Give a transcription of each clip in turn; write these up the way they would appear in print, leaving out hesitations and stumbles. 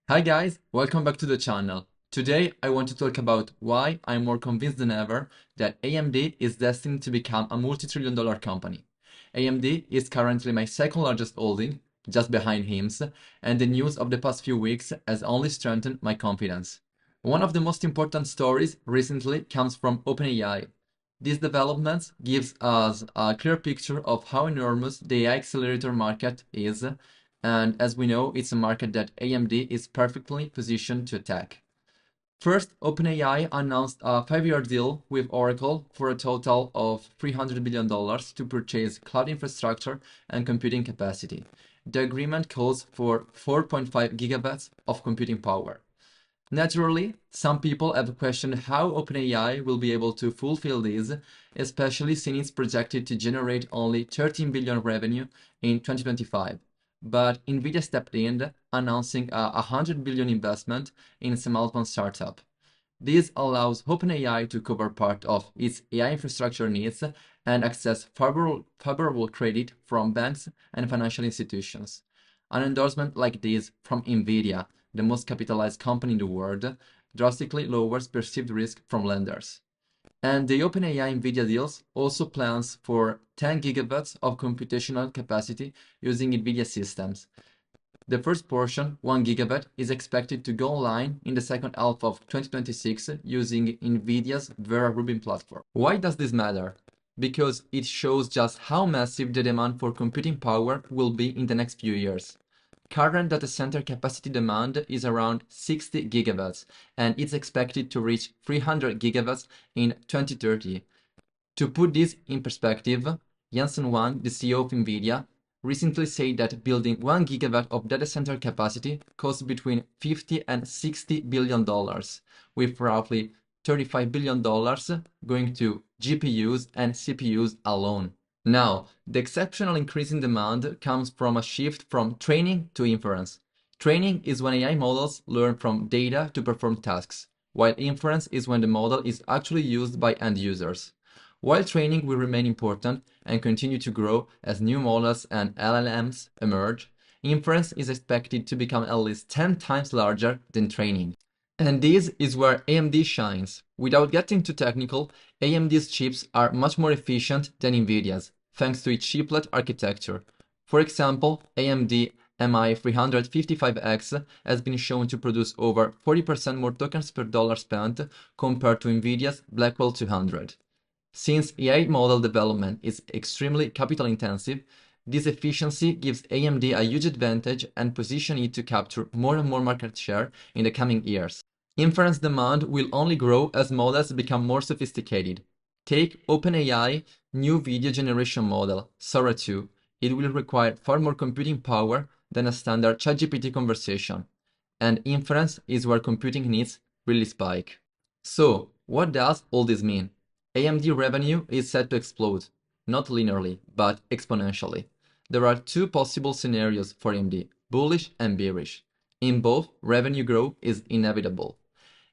Hi guys, welcome back to the channel. Today I want to talk about why I'm more convinced than ever that AMD is destined to become a multi-trillion-dollar company. AMD is currently my second largest holding, just behind HIMS, and the news of the past few weeks has only strengthened my confidence. One of the most important stories recently comes from OpenAI. These developments gives us a clear picture of how enormous the AI accelerator market is, and as we know, it's a market that AMD is perfectly positioned to attack. First, OpenAI announced a 5-year deal with Oracle for a total of $300 billion to purchase cloud infrastructure and computing capacity. The agreement calls for 4.5 gigawatts of computing power. Naturally, some people have questioned how OpenAI will be able to fulfill this, especially since it's projected to generate only 13 billion revenue in 2025. But Nvidia stepped in, announcing a 100 billion investment in a Samalpan startup. This allows OpenAI to cover part of its AI infrastructure needs and access favorable credit from banks and financial institutions. An endorsement like this from Nvidia, the most capitalized company in the world, drastically lowers perceived risk from lenders. And the OpenAI Nvidia deals also plans for 10 gigawatts of computational capacity using Nvidia systems. The first portion, 1 gigawatt, is expected to go online in the second half of 2026 using Nvidia's Vera Rubin platform. Why does this matter? Because it shows just how massive the demand for computing power will be in the next few years. Current data center capacity demand is around 60 gigawatts, and it's expected to reach 300 gigawatts in 2030. To put this in perspective, Jensen Huang, the CEO of Nvidia, recently said that building 1 gigawatt of data center capacity costs between $50 and $60 billion, with roughly $35 billion going to GPUs and CPUs alone. Now, the exceptional increase in demand comes from a shift from training to inference. Training is when AI models learn from data to perform tasks, while inference is when the model is actually used by end users. While training will remain important and continue to grow as new models and LLMs emerge, inference is expected to become at least 10 times larger than training. And this is where AMD shines. Without getting too technical, AMD's chips are much more efficient than Nvidia's, thanks to its chiplet architecture. For example, AMD MI355X has been shown to produce over 40% more tokens per dollar spent compared to Nvidia's Blackwell 200. Since AI model development is extremely capital intensive, this efficiency gives AMD a huge advantage and position it to capture more and more market share in the coming years. Inference demand will only grow as models become more sophisticated. Take OpenAI new video generation model, Sora 2. It will require far more computing power than a standard ChatGPT conversation. And inference is where computing needs really spike. So, what does all this mean? AMD revenue is set to explode, not linearly, but exponentially. There are two possible scenarios for AMD, bullish and bearish. In both, revenue growth is inevitable.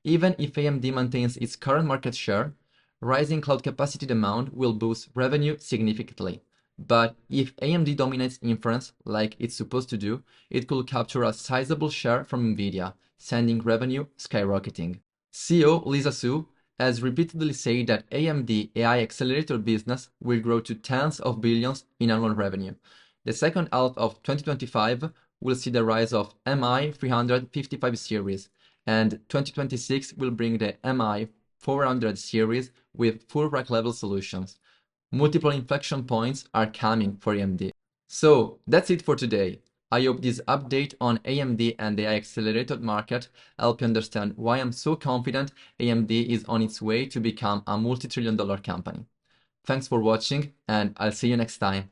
Even if AMD maintains its current market share, rising cloud capacity demand will boost revenue significantly. But if AMD dominates inference like it's supposed to do, it could capture a sizable share from Nvidia, sending revenue skyrocketing. CEO Lisa Su has repeatedly said that AMD AI accelerator business will grow to tens of billions in annual revenue. The second half of 2025 will see the rise of MI355 series, and 2026 will bring the MI400 series with full rack level solutions. Multiple inflection points are coming for AMD. So that's it for today. I hope this update on AMD and the AI accelerated market helped you understand why I'm so confident AMD is on its way to become a multi-trillion-dollar company. Thanks for watching, and I'll see you next time.